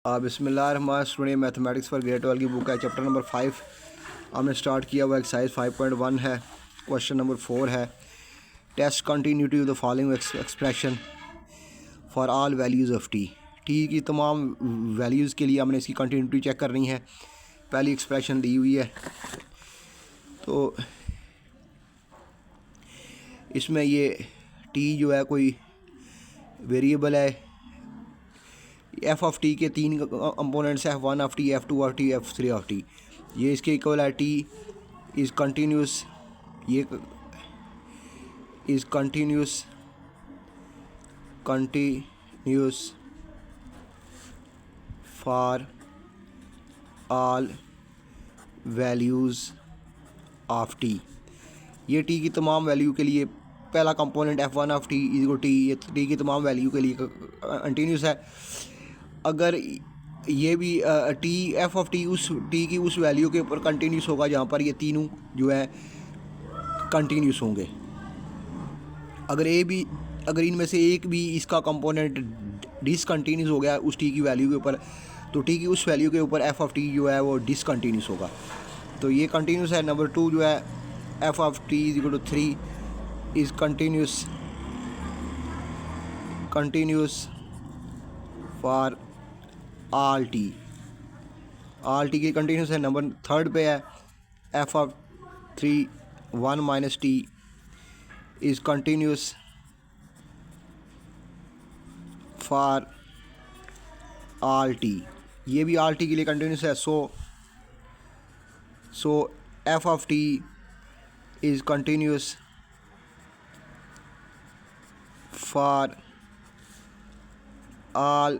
बिस्मिल्लाहिर्रहमानिर्रहीम। Student mathematics for grade 12 की book है। चैप्टर नंबर 5 हमने स्टार्ट किया हुआ। एक्सरसाइज 5.1 है। क्वेश्चन नंबर 4 है, test continuity of the following expression for all values of T. T की तमाम वैल्यूज़ के लिए हमने इसकी कंटिन्यूटी चेक करनी है। पहली एक्सप्रेशन दी हुई है, तो इसमें ये टी जो है कोई वेरिएबल है। एफ ऑफ टी के तीन कंपोनेंट्स है, F1 of T, F2 of T, F3 of T. ये इसके इक्वल है। टी इज़ कंटिन्यूस, ये is continuous for all values of T. ये टी की तमाम वैल्यू के लिए पहला component F1 of T is equal T, ये टी की तमाम वैल्यू के लिए कंटिन्यूस है। अगर ये भी टी एफ ऑफ टी उस टी की उस वैल्यू के ऊपर कंटिन्यूस होगा जहाँ पर ये तीनों जो है कंटिन्यूस होंगे। अगर इनमें से एक भी इसका कंपोनेंट डिसकंटिन्यूस हो गया उस टी की वैल्यू के ऊपर, तो टी की उस वैल्यू के ऊपर एफ ऑफ टी जो है वो डिसकंटिन्यूस होगा। तो ये कंटिन्यूस है। नंबर 2 जो है, F of T is equal to 3 is continuous for all T की कंटिन्यूस है। नंबर 3 पे है, F of 3 1 minus T is continuous for all T. ये भी आल टी के लिए कंटिन्यूस है। So F of T is continuous for all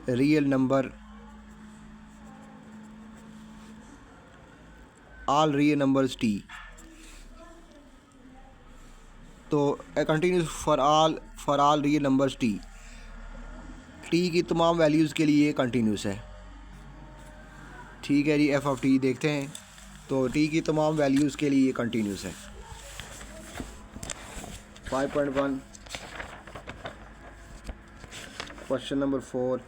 real numbers T. तो continuous for all real numbers T की तमाम वैल्यूज़ के लिए कंटिन्यूस है। ठीक है जी, एफ ऑफ टी देखते हैं। तो टी की तमाम वैल्यूज़ के लिए कंटिन्यूस है। 5.1 question number 4,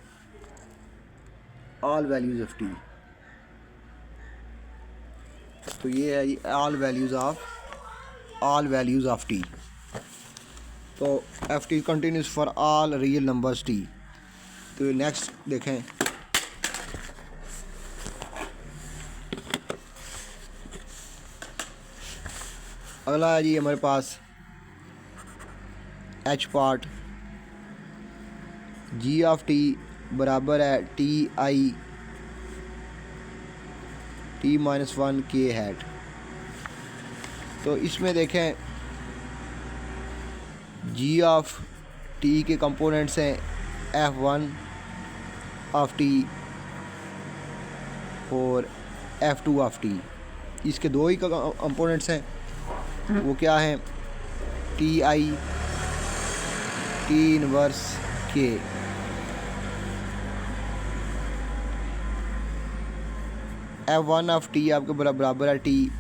all values of T. तो ये है जी ऑल वैल्यूज़ ऑफ टी। तो F T continuous for all real numbers T. तो नेक्स्ट देखें, अगला है जी हमारे पास H part. G of T बराबर है T-1 के हैट। तो इसमें देखें, जी ऑफ टी के कंपोनेंट्स हैं F1 ऑफ टी और F2 ऑफ टी। इसके दो ही कंपोनेंट्स हैं, वो क्या हैं? T इनवर्स के। F1 ऑफ टी आपके बराबर है T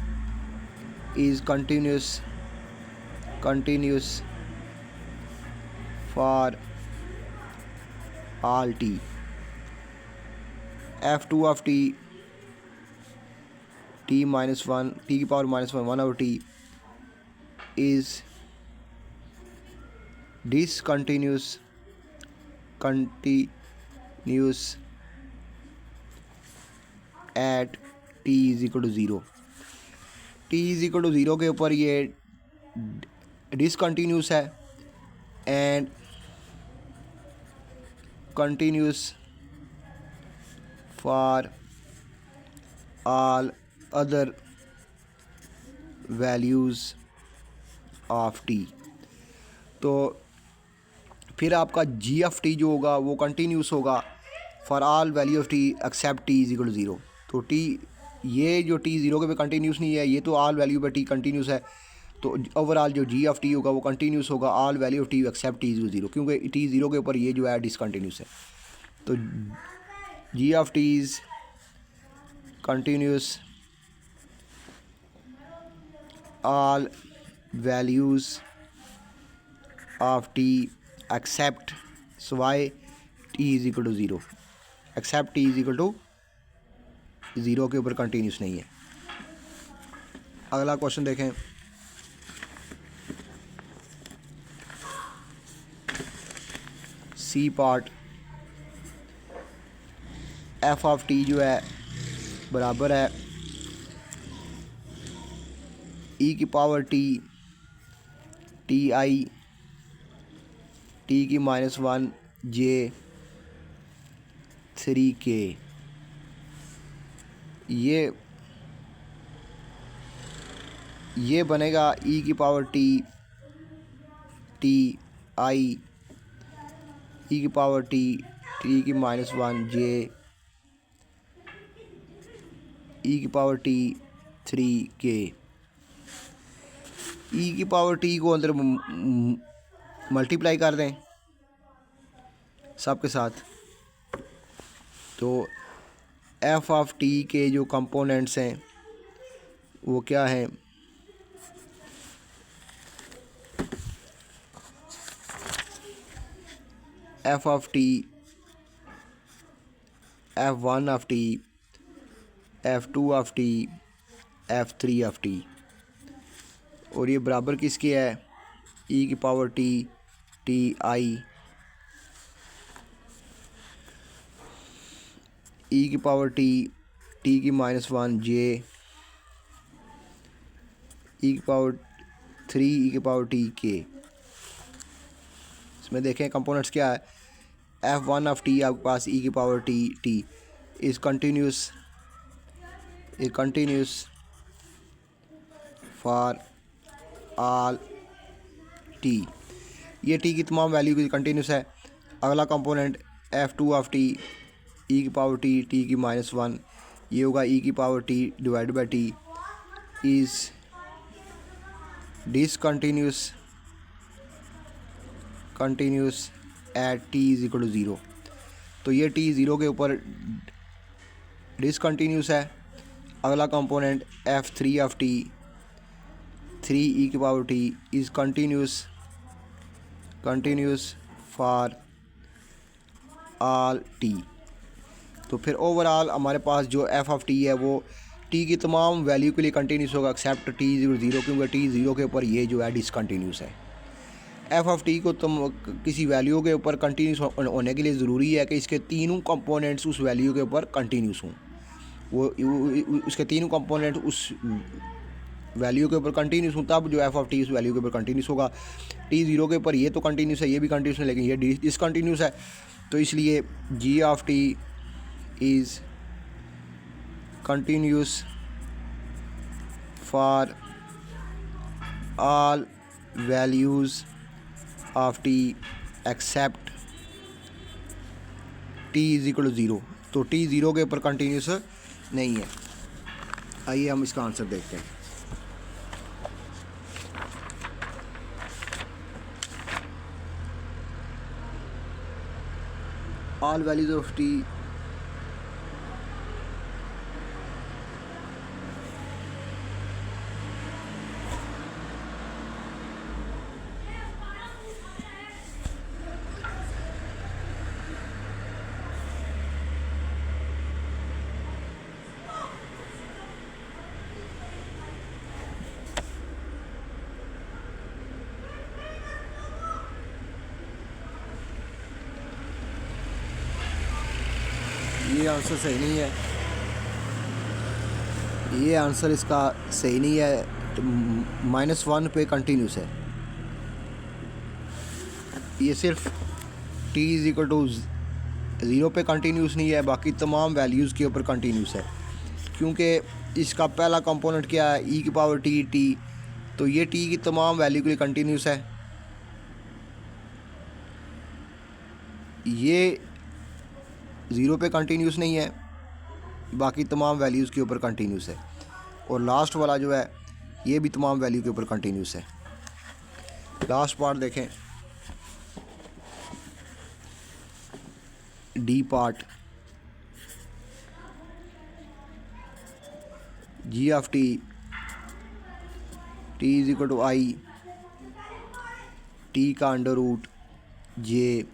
is continuous for all T. F2 of T T-1 T की power -1 1 over T is discontinuous at T is equal to 0। T is equal to 0 के ऊपर ये डिसकंटिन्यूस है and continuous for all other values of T. तो फिर आपका जी of T जो होगा वो कंटिन्यूस होगा for all value of T except T is equal to 0। तो टी, ये जो टी 0 के पे कंटिन्यूस नहीं है, ये तो ऑल वैल्यू पे टी कंटिन्यूस है। तो ओवरऑल जो जी ऑफ टी होगा वो कंटिन्यूस होगा all value of T except T is equal to 0, क्योंकि टी 0 के ऊपर ये जो है डिसकंटिन्यूस है। तो G of T is continuous all values of T except, सवाए T is equal to zero, except T is equal to zero के ऊपर कंटिन्यूस नहीं है। अगला क्वेश्चन देखें, C part, F of T जो है बराबर है ई की power T, T I T की -1 जे 3 के। ये बनेगा ई की power T, T I E की पावर टी, टी की -1 जे ई की पावर टी 3 के। ई की पावर टी को अंदर मल्टीप्लाई कर दें सब के साथ, तो एफ ऑफ टी के जो कंपोनेंट्स हैं वो क्या हैं, f of T, F1 of T, F2 of T, F3 of T, और ये बराबर किसके है, ई की power T, T I E की पावर टी, टी की -1 जे ई की पावर 3 ई की पावर टी के। इसमें देखें कंपोनेंट्स क्या है, F1 ऑफ टी आपके पास ई की power T, T is continuous for all T, ये टी की तमाम वैल्यू की कंटिन्यूस है। अगला कंपोनेंट F2 ऑफ टी, ई की पावर टी, टी की -1, ये होगा ई की power t divide by t is discontinuous at T is equal to zero, तो ये टी ज़ीरो के ऊपर डिसकंटिन्यूस है। अगला कंपोनेंट F3 ऑफ टी, 3 ई की power T is continuous for all T. तो फिर ओवरऑल हमारे पास जो एफ ऑफ टी है वो टी की तमाम वैल्यू के लिए कंटिन्यूस होगा एक्सेप्ट टी ज़ीरो, क्योंकि टी ज़ीरो के ऊपर ये जो है डिसकंटिन्यूस है। एफ ऑफ टी को तुम किसी वैल्यू के ऊपर कंटिन्यूस होने के लिए ज़रूरी है कि इसके तीनों कंपोनेंट्स उस वैल्यू के ऊपर कंटिन्यूस हों, वो उसके तीनों कंपोनेंट उस वैल्यू के ऊपर कंटिन्यूस हों, तब जो एफ ऑफ टी उस वैल्यू के ऊपर कंटिन्यूस होगा। टी ज़ीरो के ऊपर ये तो कंटिन्यूस है, ये भी कंटिन्यूस है, लेकिन ये डिसकंटिन्यूस है, तो इसलिए G of T is continuous for all values of t except t is equal to zero, तो t ज़ीरो के ऊपर कंटिन्यूस नहीं है। आइए हम इसका आंसर देखते हैं। all values of t ये आंसर सही नहीं है, ये आंसर इसका सही नहीं है, -1 पे कंटिन्यूस है। ये सिर्फ t is equal to zero पे कंटिन्यूस नहीं है, बाकी तमाम वैल्यूज़ के ऊपर कंटिन्यूस है, क्योंकि इसका पहला कंपोनेंट क्या है, ई की पावर टी, टी, तो ये टी की तमाम वैल्यू के लिए कंटिन्यूस है। ये ज़ीरो पे कंटिन्यूस नहीं है, बाकी तमाम वैल्यूज़ के ऊपर कंटिन्यूस है, और लास्ट वाला जो है ये भी तमाम वैल्यू के ऊपर कंटिन्यूस है। लास्ट पार्ट देखें, D part, G of T, T is equal to I, T का under root J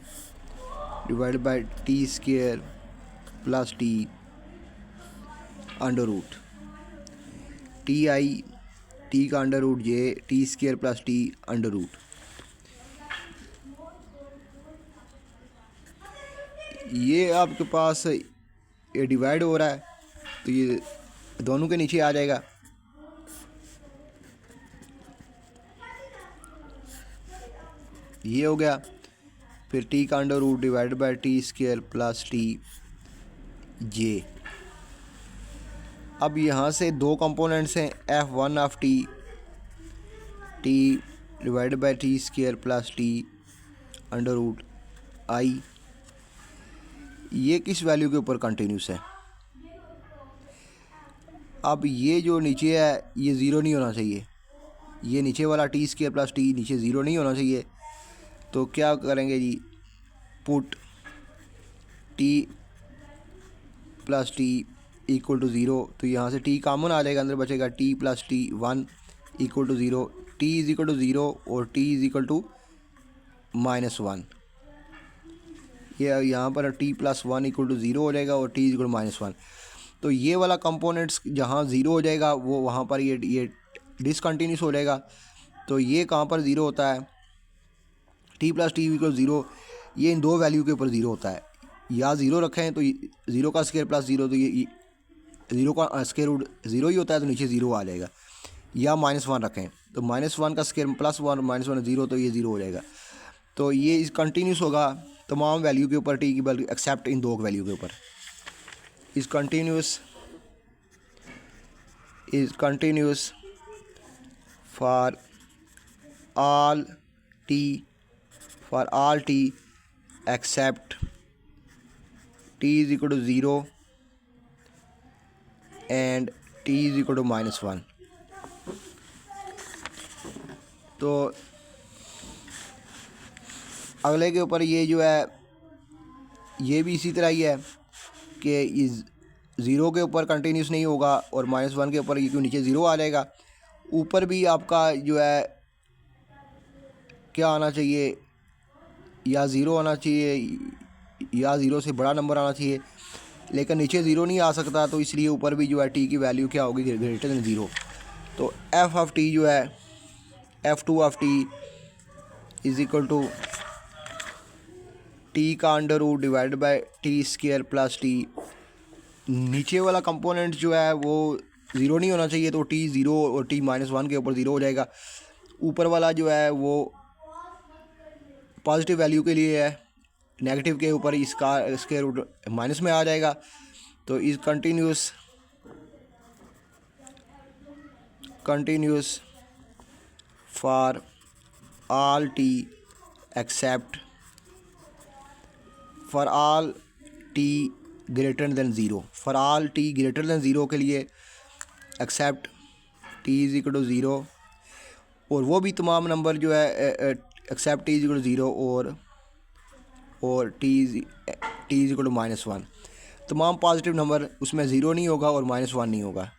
divide by T square plus T under root T I T का under root J T square plus T under root. ये आपके पास ये divide हो रहा है तो ये दोनों के नीचे आ जाएगा। ये हो गया। फिर टी का under root divide by T square plus T J. अब यहाँ से दो कंपोनेंट्स हैं f1 of T divide by T square plus T under root I. ये किस वैल्यू के ऊपर कंटिन्यूस है? अब ये जो नीचे है ये ज़ीरो नहीं होना चाहिए, ये नीचे वाला टी स्क्वायर प्लस टी नीचे ज़ीरो नहीं होना चाहिए। तो क्या करेंगे जी, put T plus T equal to zero. तो यहाँ से टी कॉमन आ जाएगा, अंदर बचेगा T plus T one equal to zero. T is equal to zero और टी इज़ इक्वल टू -1। ये यहाँ पर T plus one equal to zero हो जाएगा और टी इज इक्वल टू -1। तो ये वाला कंपोनेंट्स जहाँ ज़ीरो हो जाएगा वो वहाँ पर ये डिसकंटिन्यूस हो जाएगा। तो ये कहाँ पर ज़ीरो होता है? T plus T equal zero, ये इन दो वैल्यू के ऊपर ज़ीरो होता है। या ज़ीरो रखें तो ज़ीरो का स्क्वायर प्लस ज़ीरो, तो ये ज़ीरो का स्क्वायर रूट ज़ीरो ही होता है तो नीचे ज़ीरो आ जाएगा। या -1 रखें तो -1 का स्क्वायर प्लस वन -1 ज़ीरो, तो ये ज़ीरो हो जाएगा। तो ये इस कंटिन्यूस होगा तमाम वैल्यू के ऊपर टी की वैल्यू एक्सेप्ट इन दो वैल्यू के ऊपर। Is continuous for all t except T is equal to zero and t is equal to -1। तो अगले के ऊपर ये जो है ये भी इसी तरह ही है कि इस ज़ीरो के ऊपर कंटिन्यूस नहीं होगा और -1 के ऊपर ये क्यों नीचे ज़ीरो आ जाएगा। ऊपर भी आपका जो है क्या आना चाहिए, या ज़ीरो आना चाहिए या ज़ीरो से बड़ा नंबर आना चाहिए, लेकिन नीचे ज़ीरो नहीं आ सकता। तो इसलिए ऊपर भी जो है टी की वैल्यू क्या होगी, ग्रेटर दैन ज़ीरो। तो एफ ऑफ टी जो है f2 of T is equal to T का under root divide by T square plus T. नीचे वाला कंपोनेंट जो है वो ज़ीरो नहीं होना चाहिए, तो टी ज़ीरो और टी -1 के ऊपर ज़ीरो हो जाएगा। ऊपर वाला जो है वो पॉजिटिव वैल्यू के लिए है, नेगेटिव के ऊपर इसका स्क्वायर रूट माइनस में आ जाएगा। तो is continuous for all t except for all t greater than zero. For all t greater than zero के लिए except t is equal to zero, और वो भी तमाम नंबर जो है except t is equal to zero और T is equal to -1। तमाम पॉजिटिव नंबर, उसमें ज़ीरो नहीं होगा और -1 नहीं होगा।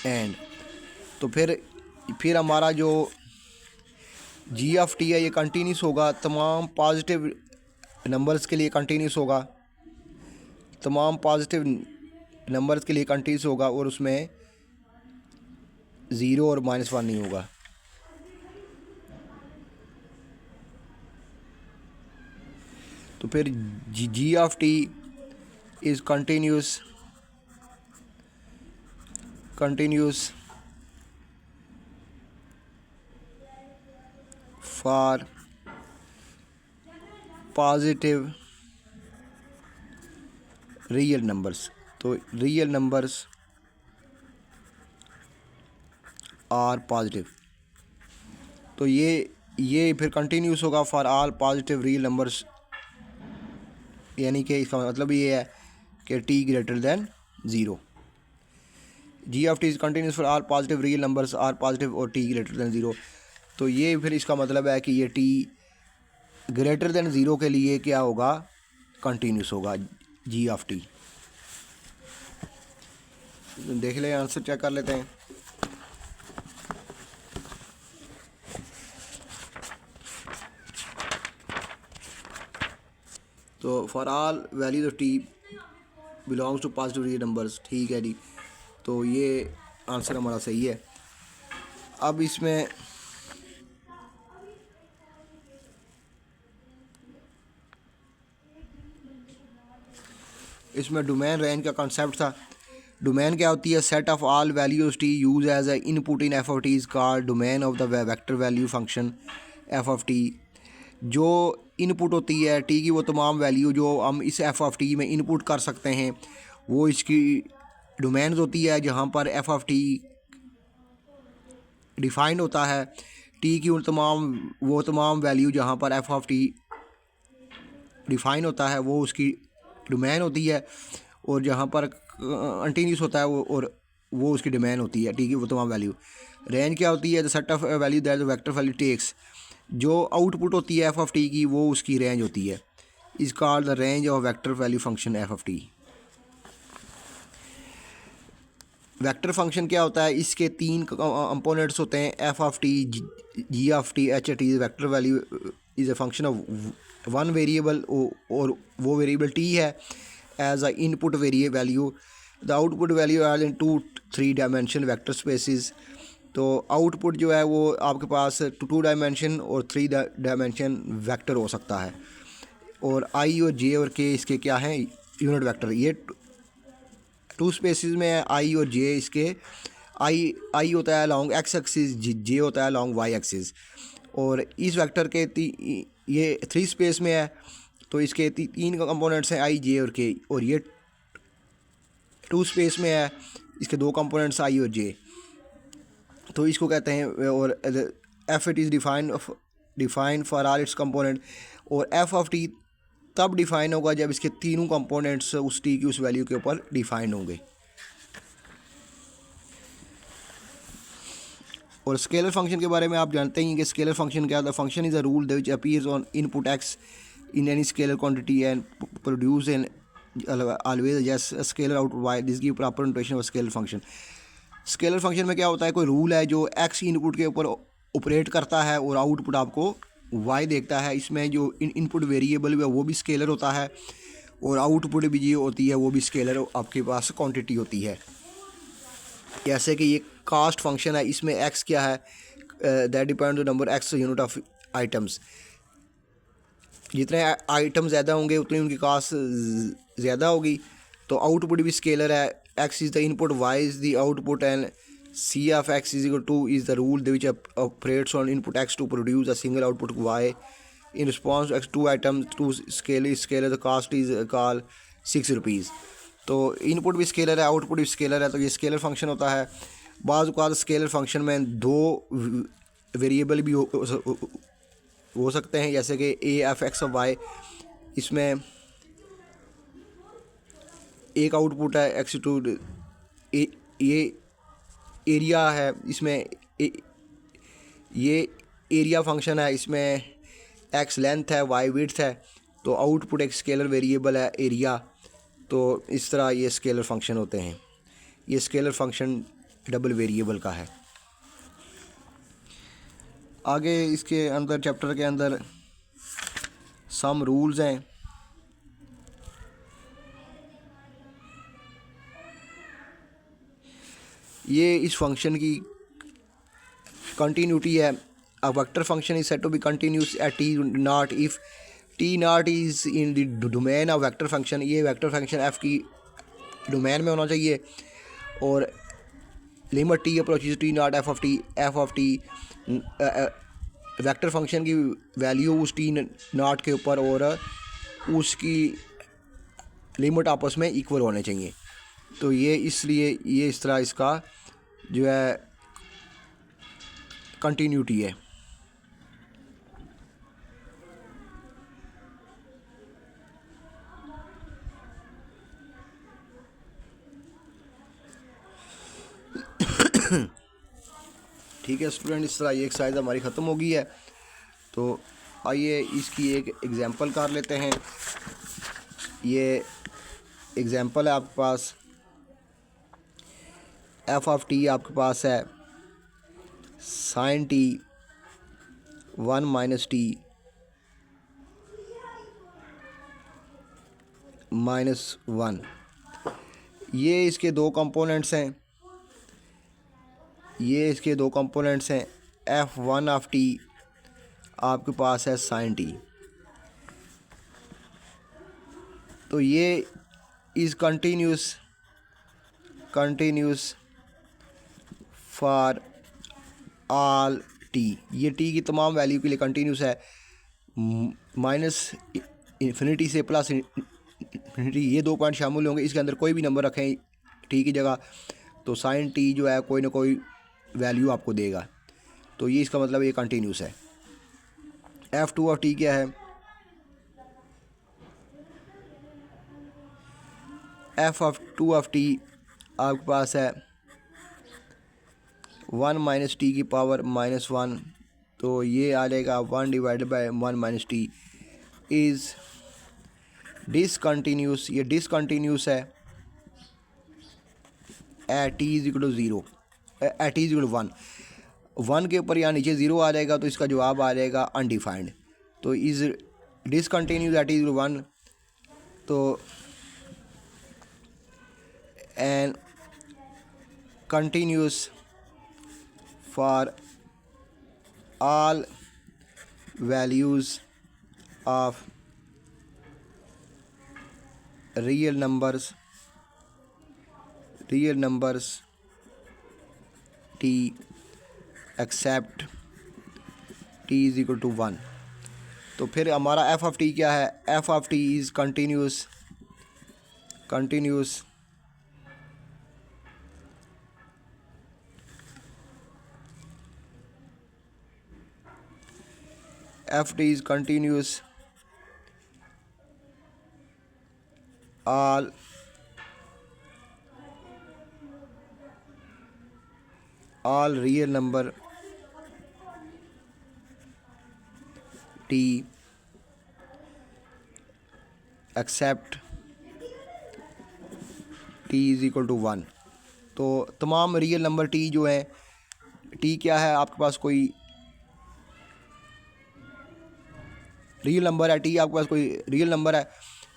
एंड तो फिर हमारा जो जी ऑफ टी है ये कंटिन्यूस होगा, तमाम पॉजिटिव नंबर्स के लिए कंटिन्यूस होगा, तमाम पॉजिटिव नंबर्स के लिए कंटिन्यूस होगा और उसमें ज़ीरो और -1 नहीं होगा। तो फिर G of T is continuous for positive real numbers. तो रियल नंबर्स आर पॉजिटिव, तो ये फिर कंटिन्यूस होगा for all positive real numbers. यानी कि इसका मतलब ये है कि T greater than zero. G of T is continuous for all positive real numbers are positive और टी ग्रेटर दैन ज़ीरो। तो ये फिर इसका मतलब है कि ये टी ग्रेटर दैन ज़ीरो के लिए क्या होगा, कंटिन्यूस होगा जी ऑफ टी। देख ले, आंसर चेक कर लेते हैं। तो for all values of t belongs to positive real numbers, ठीक है जी। तो ये आंसर हमारा सही है। अब इसमें डोमेन रेंज का कॉन्सेप्ट था। डोमेन क्या होती है? Set of all values t use as a input in f of T is called domain of the vector value function f of T. जो इनपुट होती है टी की, वो तमाम वैल्यू जो हम इस एफ ऑफ टी में इनपुट कर सकते हैं, वो इसकी डोमेन्स होती है, जहाँ पर एफ ऑफ टी डिफाइंड होता है। टी की वो तमाम वैल्यू जहाँ पर एफ ऑफ टी डिफाइन होता है वो उसकी डोमेन होती है, और जहाँ पर कंटिन्यूस होता है वो उसकी डोमेन होती है टी की वो तमाम वैल्यू। रेंज क्या होती है? The set of value that the vector value takes. जो आउटपुट होती है एफ ऑफ टी की, वो उसकी रेंज होती है। Is called the range of vector value function f of t. Vector function क्या होता है? इसके 3 कंपोनेंट्स होते हैं, f of t, g of t, h t. Vector value is a function of one variable, और वो वेरिएबल टी है as a input value. The output value are in 2-3 dimension vector spaces. तो output जो है वो आपके पास 2 dimension और 3 dimension vector हो सकता है। और आई और जे और के इसके क्या हैं? Unit vector. ये 2 स्पेसिस में है, आई और जे। इसके आई होता है अलॉन्ग एक्स एक्सिस, जे होता है अलॉन्ग वाई एक्सिस। और इस वेक्टर के ये 3 स्पेस में है, तो इसके 3 कंपोनेंट्स हैं, आई, जे और के। और ये 2 स्पेस में है, इसके 2 कंपोनेंट्स आई और जे। तो इसको कहते हैं, और F it is define for all it's component. और एफ ऑफ टी तब डिफाइन होगा जब इसके तीनों कंपोनेंट्स उस टी की उस वैल्यू के ऊपर डिफाइन होंगे। और स्केलर फंक्शन के बारे में आप जानते ही हैं कि स्केलर फंक्शन क्या होता है। Function is a rule which appears on input x in any scalar quantity and produce an always just scalar out why. This give proper notation of scalar function. Scalar function में क्या होता है? कोई rule है जो x input के ऊपर operate करता है और आउटपुट आपको वाई देखता है। इसमें जो इनपुट वेरिएबल है वो भी स्केलर होता है, और आउटपुट भी जो होती है वो भी स्केलर आपके पास क्वांटिटी होती है। जैसे कि ये कास्ट फंक्शन है, इसमें एक्स क्या है? That depend the number x unit of items. जितने आइटम ज़्यादा होंगे उतनी उनकी कास्ट ज़्यादा होगी। तो आउटपुट भी स्केलर है। X is the input, y is the output, and c of x is equal to is the rule which operates on input x to produce a single output y in response x 2 item to scalar. The cost is call 6 rupees. तो input भी scalar है, output भी scalar है, तो ये scalar function होता है। बाज़ औक़ात स्केलर फंक्शन में 2 वेरिएबल भी हो सकते हैं, जैसे कि ए एफ एक्स और वाई। इसमें एक आउटपुट है एक्स टू, ये एरिया है, इसमें ये एरिया फंक्शन है, इसमें एक्स लेंथ है, वाई विड्थ है। तो आउटपुट एक स्केलर वेरिएबल है एरिया। तो इस तरह ये स्केलर फंक्शन होते हैं। ये स्केलर फंक्शन डबल वेरिएबल का है। आगे इसके अंदर चैप्टर के अंदर सम रूल्स हैं। ये इस फंक्शन की कंटिन्यूटी है। A vector function is said to be continuous at t not if t not is in the domain of vector function. ये वेक्टर फंक्शन एफ की डोमेन में होना चाहिए। और limit t approaches t not f of t vector function की value उस t not के ऊपर और उसकी लिमिट आपस में इक्वल होने चाहिए। तो ये इसलिए ये इस तरह इसका जो है कंटिन्यूटी है। ठीक है स्टूडेंट, इस तरह ये एक्सरसाइज हमारी ख़त्म हो गई है। तो आइए इसकी एक एग्जांपल कर लेते हैं। ये एग्जांपल है आपके पास, एफ ऑफ टी आपके पास है साइन टी 1 - टी -1। ये इसके दो कंपोनेंट्स हैं, ये इसके दो कंपोनेंट्स हैं। f1 ऑफ टी आपके पास है साइन टी। तो ये is continuous for all T. ये टी की तमाम वैल्यू के लिए कंटिन्यूस है। माइनस इन्फिनिटी से प्लस इन्फिनिटी, ये दो पॉइंट शामिल होंगे। इसके अंदर कोई भी नंबर रखें टी की जगह, तो साइन टी जो है कोई ना कोई वैल्यू आपको देगा। तो ये इसका मतलब ये कंटिन्यूस है। f2 ऑफ टी क्या है? f2 ऑफ टी आपके पास है 1 माइनस टी की पावर -1। तो ये आ जाएगा 1 divided by 1 minus T is discontinuous. ये डिसकंटिन्यूस है at t is equal to 0, at t is equal to 1 के ऊपर यहाँ नीचे 0 आ जाएगा, तो इसका जवाब आ जाएगा अनडिफाइंड। तो is discontinuous at t is equal to 1। तो and continuous for all values of real numbers t except t is equal to 1। तो फिर हमारा f ऑफ t क्या है? f of t is continuous f t is continuous all real number t except t is equal to 1। तो तमाम real number t जो है, t क्या है आपके पास? कोई रियल नंबर है, टी आपके पास कोई रियल नंबर है,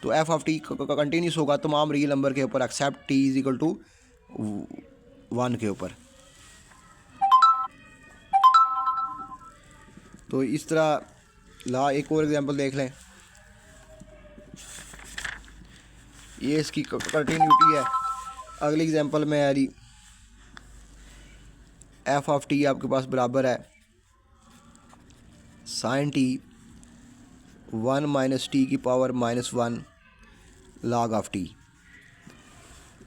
तो एफ ऑफ टी कंटिन्यूस होगा तमाम रियल नंबर के ऊपर except T is equal to 1 के ऊपर। तो इस तरह ला एक और एग्जांपल देख लें। ये इसकी कंटिन्यूटी है। अगली एग्जांपल में है जी एफ ऑफ टी आपके पास बराबर है साइन टी 1 माइनस टी की पावर -1 log ऑफ टी।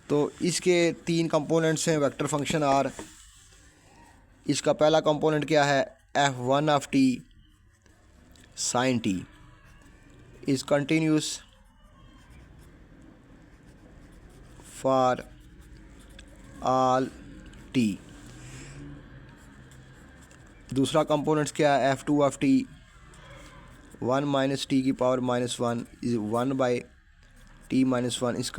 तो इसके 3 कंपोनेंट्स हैं वेक्टर फंक्शन आर। इसका पहला कंपोनेंट क्या है? f1 of T sine T is continuous for all T. दूसरा कंपोनेंट्स क्या है? f2 of T 1 minus T की power -1 is 1 by T -1 is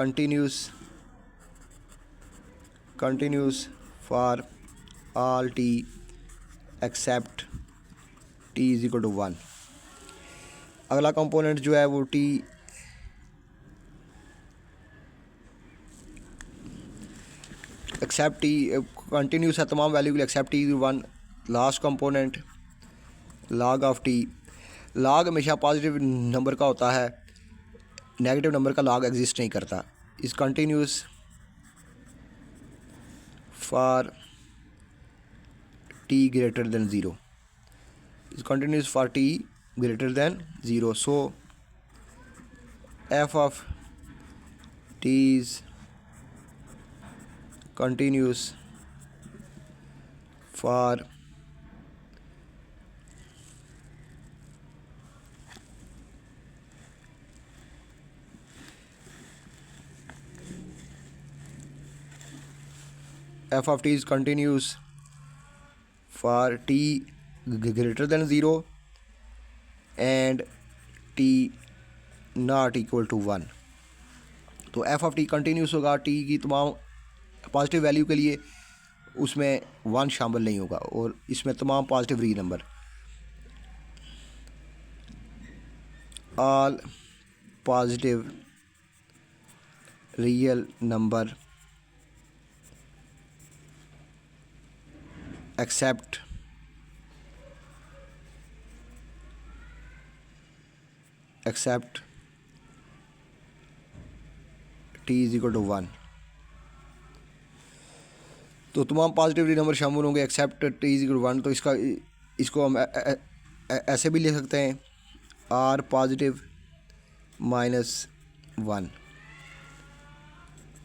continuous for all T except T is equal to 1। अगला component जो है वो T except T continuous है तमाम वैल्यू के लिए, except t 1। Last component log of t. log हमेशा पॉजिटिव नंबर का होता है, नेगेटिव नंबर का log एग्जिस्ट नहीं करता। Is continuous for t greater than 0, is continuous for t greater than 0। So F of T is continuous for f of t is continuous for t greater than 0 and t not equal to 1। तो f of t continuous होगा t की तमाम positive value के लिए, उसमें 1 शामिल नहीं होगा, और इसमें तमाम positive real number all positive real number except T is equal to 1। तो तमाम पॉजिटिव रियल नंबर शामिल होंगे except T is equal to 1। तो इसको हम ऐसे भी लिख सकते हैं, आर पॉजिटिव -1।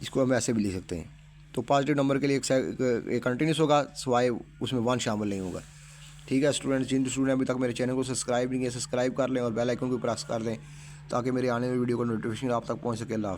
इसको हम ऐसे भी लिख सकते हैं। तो पॉजिटिव नंबर के लिए एक कंटिन्यूस होगा, सिवाय उसमें 1 शामिल नहीं होगा। ठीक है स्टूडेंट्स, जिन स्टूडेंट अभी तक मेरे चैनल को सब्सक्राइब नहीं किया, सब्सक्राइब कर लें और बेल आइकन को प्रेस कर दें ताकि मेरे आने वाली वीडियो का नोटिफिकेशन आप तक पहुंच सके। अल्लाह हाफ़िज़।